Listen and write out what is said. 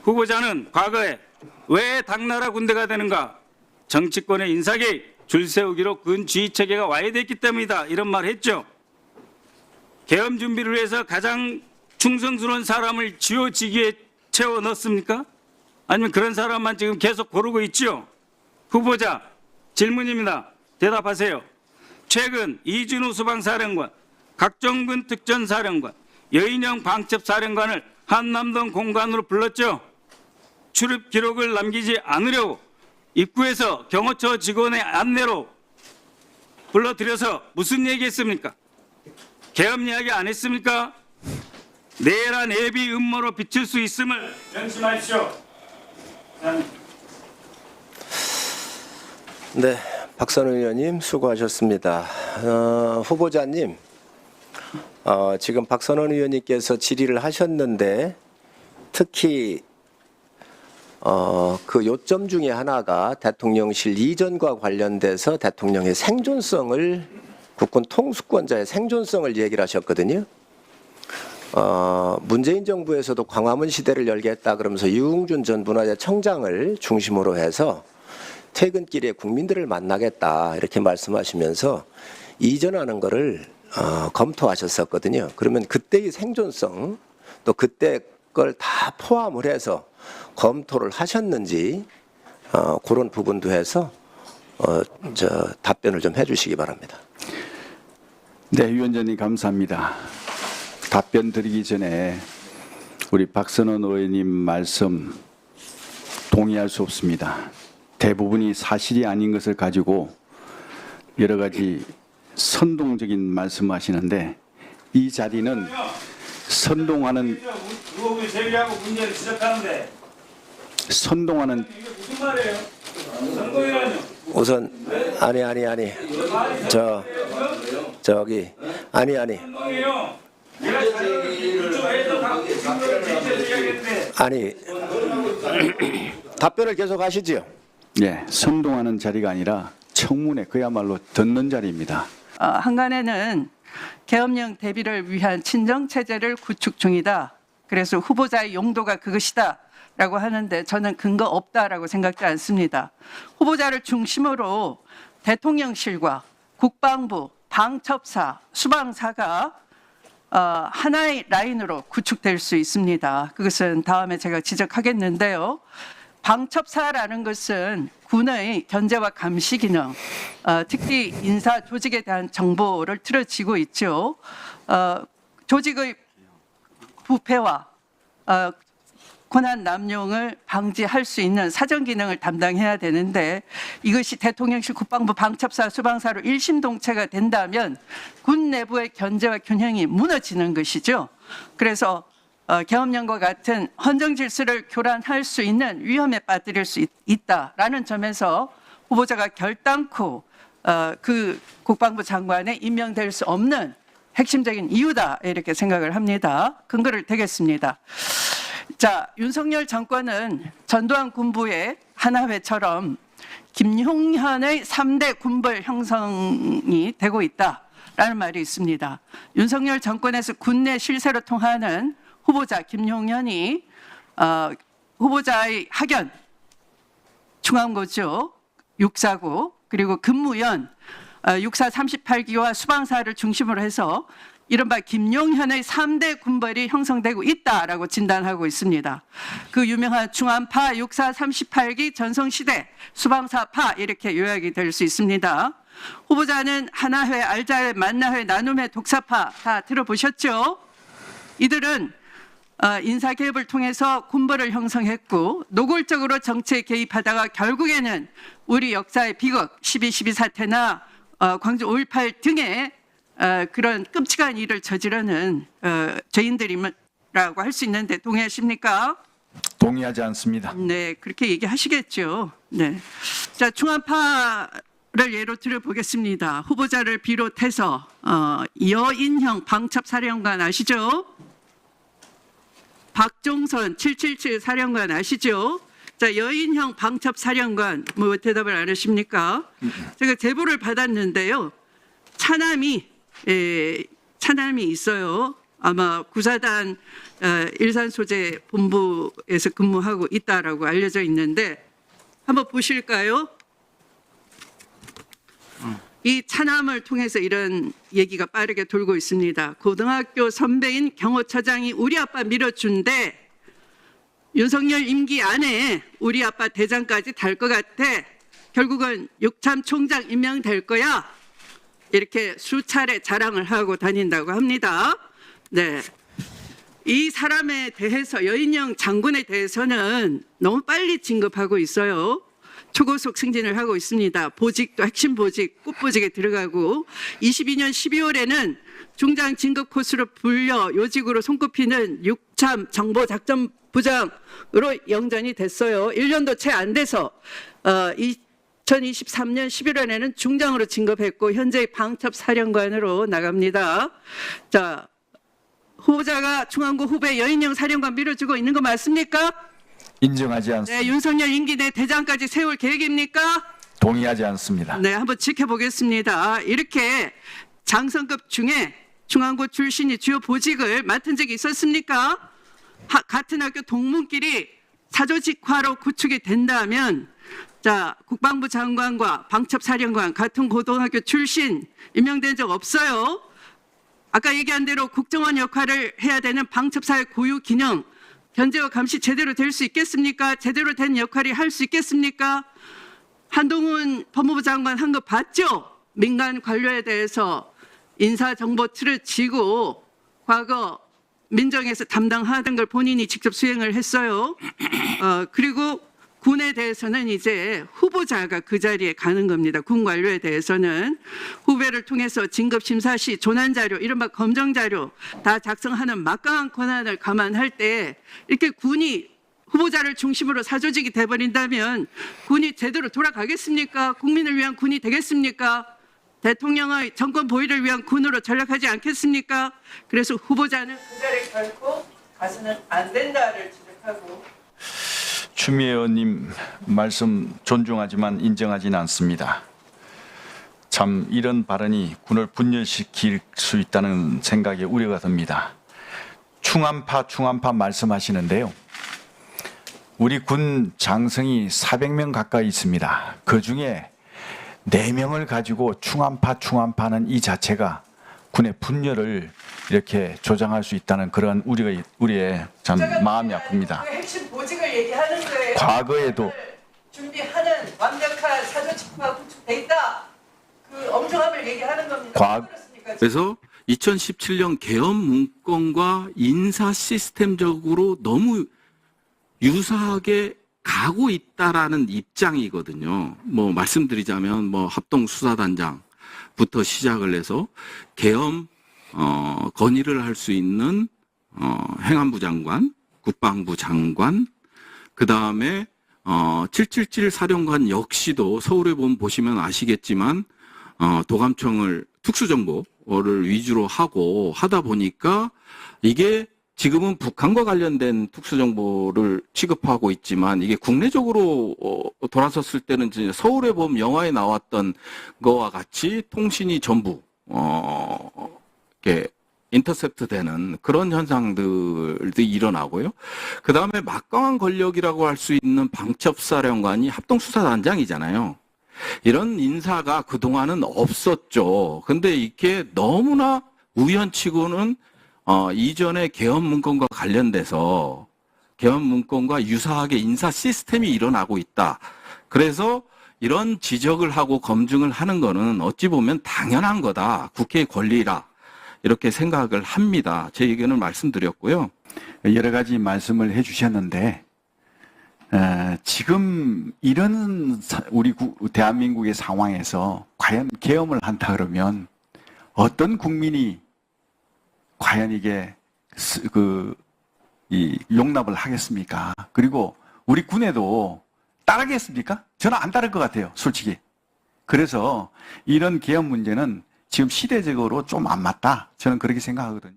후보자는 과거에 왜 당나라 군대가 되는가? 정치권의 인사개입, 줄 세우기로 근주의 체계가 와해됐기 때문이다. 이런 말을 했죠. 계엄 준비를 위해서 가장 충성스러운 사람을 지휘직에 채워 넣었습니까? 아니면 그런 사람만 지금 계속 고르고 있죠? 후보자, 질문입니다. 대답하세요. 최근 이준우 수방사령관, 각종군 특전사령관, 여인영 방첩사령관을 한남동 공간으로 불렀죠. 출입 기록을 남기지 않으려고 입구에서 경호처 직원의 안내로 불러들여서 무슨 얘기했습니까? 계엄 이야기 안 했습니까? 내란 예비 음모로 비칠 수 있음을 명심하십시오. 네, 박선우 의원님 수고하셨습니다. 후보자님, 지금 박선원 의원님께서 질의를 하셨는데 특히 그 요점 중에 하나가 대통령실 이전과 관련돼서 대통령의 생존성을 국군 통수권자의 생존성을 얘기를 하셨거든요. 문재인 정부에서도 광화문 시대를 열겠다 그러면서 유흥준 전 문화재청장을 중심으로 해서 퇴근길에 국민들을 만나겠다 이렇게 말씀하시면서 이전하는 거를 검토하셨었거든요. 그러면 그때의 생존성 또 그때 걸 다 포함을 해서 검토를 하셨는지 그런 부분도 해서 답변을 좀 해주시기 바랍니다. 네, 위원장님 감사합니다. 답변 드리기 전에 우리 박선원 의원님 말씀 동의할 수 없습니다. 대부분이 사실이 아닌 것을 가지고 여러 가지 선동적인 말씀하시는데 이 자리는 선동하는 의혹을 제기하고 문제를 지적하는데 선동하는 이게 무슨 말이에요? 선동이라뇨? 우선 아니 저기 아니 선동이에요. 내가 이쪽에서 다 증거를 제시해서 이야기했는데 아니 답변을 계속 하시지요. 예, 선동하는 자리가 아니라 청문회 그야말로 듣는 자리입니다. 한간에는 계엄령 대비를 위한 친정체제를 구축 중이다. 그래서 후보자의 용도가 그것이다 라고 하는데 저는 근거 없다라고 생각지 않습니다. 후보자를 중심으로 대통령실과 국방부, 방첩사, 수방사가 하나의 라인으로 구축될 수 있습니다. 그것은 다음에 제가 지적하겠는데요. 방첩사라는 것은 군의 견제와 감시 기능, 특히 인사 조직에 대한 정보를 틀어지고 있죠. 조직의 부패와 권한 남용을 방지할 수 있는 사정 기능을 담당해야 되는데 이것이 대통령실, 국방부, 방첩사, 수방사로 일심동체가 된다면 군 내부의 견제와 균형이 무너지는 것이죠. 그래서 계엄령과 같은 헌정 질서를 교란할 수 있는 위험에 빠뜨릴 수 있다라는 점에서 후보자가 결단코 그 국방부 장관에 임명될 수 없는 핵심적인 이유다 이렇게 생각을 합니다. 근거를 대겠습니다. 자, 윤석열 정권은 전두환 군부의 하나회처럼 김용현의 3대 군벌 형성이 되고 있다라는 말이 있습니다. 윤석열 정권에서 군내 실세로 통하는 후보자 김용현이 후보자의 학연, 중앙고조, 육사고 그리고 근무연, 육사 38기와 수방사를 중심으로 해서 이른바 김용현의 3대 군벌이 형성되고 있다라고 진단하고 있습니다. 그 유명한 중안파, 육사 38기, 전성시대, 수방사파 이렇게 요약이 될 수 있습니다. 후보자는 하나회, 알자회, 만나회, 나눔회, 독사파 다 들어보셨죠? 이들은 인사개입을 통해서 군벌을 형성했고 노골적으로 정치에 개입하다가 결국에는 우리 역사의 비극 12.12 사태나 광주 5.18 등의 그런 끔찍한 일을 저지르는 죄인들이라고 할 수 있는데 동의하십니까? 동의하지 않습니다. 네, 그렇게 얘기하시겠죠. 네. 자, 중안파를 예로 들어보겠습니다. 후보자를 비롯해서 여인형 방첩사령관 아시죠? 박종선 777 사령관 아시죠? 자, 여인형 방첩사령관 뭐 대답을 안 하십니까? 제가 제보를 받았는데요. 차남이 있어요. 아마 구사단 일산소재 본부에서 근무하고 있다라고 알려져 있는데 한번 보실까요? 이 차남을 통해서 이런 얘기가 빠르게 돌고 있습니다. 고등학교 선배인 경호처장이 우리 아빠 밀어준대. 윤석열 임기 안에 우리 아빠 대장까지 달 것 같아. 결국은 육참 총장 임명될 거야. 이렇게 수차례 자랑을 하고 다닌다고 합니다. 네. 이 사람에 대해서 여인영 장군에 대해서는 너무 빨리 진급하고 있어요. 초고속 승진을 하고 있습니다. 보직도 핵심 보직, 꽃보직에 들어가고 22년 12월에는 중장 진급 코스로 불려 요직으로 손꼽히는 육참 정보작전부장으로 영전이 됐어요. 1년도 채 안 돼서 2023년 11월에는 중장으로 진급했고 현재 방첩사령관으로 나갑니다. 자, 후보자가 중앙고 후배 여인영 사령관 밀어주고 있는 거 맞습니까? 인정하지 않습니다. 네, 윤석열 임기 내 대장까지 세울 계획입니까? 동의하지 않습니다. 네, 한번 지켜보겠습니다. 이렇게 장성급 중에 중앙고 출신이 주요 보직을 맡은 적이 있었습니까? 같은 학교 동문끼리 사조직화로 구축이 된다면 자, 국방부 장관과 방첩사령관 같은 고등학교 출신 임명된 적 없어요. 아까 얘기한 대로 국정원 역할을 해야 되는 방첩사의 고유 기능 견제와 감시 제대로 될 수 있겠습니까? 제대로 된 역할이 할 수 있겠습니까? 한동훈 법무부 장관 한 거 봤죠? 민간 관료에 대해서 인사정보 틀을 쥐고 과거 민정에서 담당하던 걸 본인이 직접 수행을 했어요. 그리고 군에 대해서는 이제 후보자가 그 자리에 가는 겁니다. 군 관료에 대해서는 후배를 통해서 진급 심사 시 조난 자료, 이른바 검정 자료 다 작성하는 막강한 권한을 감안할 때 이렇게 군이 후보자를 중심으로 사조직이 돼버린다면 군이 제대로 돌아가겠습니까? 국민을 위한 군이 되겠습니까? 대통령의 정권 보위를 위한 군으로 전락하지 않겠습니까? 그래서 후보자는 그 자리에 결코 가서는 안 된다를 지적하고 추미애 의원님 말씀 존중하지만 인정하지는 않습니다. 참 이런 발언이 군을 분열시킬 수 있다는 생각에 우려가 듭니다. 충암파 말씀하시는데요. 우리 군 장성이 400명 가까이 있습니다. 그중에 4명을 가지고 충암파는 이 자체가 군의 분열을 이렇게 조장할 수 있다는 그런 우리의 참 마음이 아픕니다. 그 핵심 보직을 얘기하는 거예요. 과거에도 준비하는 완벽한 사조직화가 구축돼 있다. 그 엄정함을 얘기하는 겁니다. 그래서 2017년 계엄 문건과 인사 시스템적으로 너무 유사하게 가고 있다라는 입장이거든요. 뭐 말씀드리자면 뭐 합동수사단장부터 시작을 해서 계엄 건의를 할 수 있는 행안부 장관, 국방부 장관, 그 다음에 777 사령관 역시도 서울에 보시면 아시겠지만 도감청을 특수정보를 위주로 하다 보니까 이게 지금은 북한과 관련된 특수정보를 취급하고 있지만 이게 국내적으로 돌아섰을 때는 이제 서울에 보면 영화에 나왔던 거와 같이 통신이 전부 이렇게 인터셉트 되는 그런 현상들도 일어나고요. 그 다음에 막강한 권력이라고 할 수 있는 방첩사령관이 합동수사단장이잖아요. 이런 인사가 그동안은 없었죠. 근데 이게 너무나 우연치고는 이전에 계엄 문건과 관련돼서 계엄 문건과 유사하게 인사 시스템이 일어나고 있다. 그래서 이런 지적을 하고 검증을 하는 거는 어찌 보면 당연한 거다. 국회의 권리라. 이렇게 생각을 합니다. 제 의견을 말씀드렸고요. 여러 가지 말씀을 해주셨는데 지금 이런 우리 대한민국의 상황에서 과연 계엄을 한다 그러면 어떤 국민이 과연 이게 용납을 하겠습니까? 그리고 우리 군에도 따르겠습니까? 저는 안 따를 것 같아요, 솔직히. 그래서 이런 계엄 문제는 지금 시대적으로 좀 안 맞다. 저는 그렇게 생각하거든요.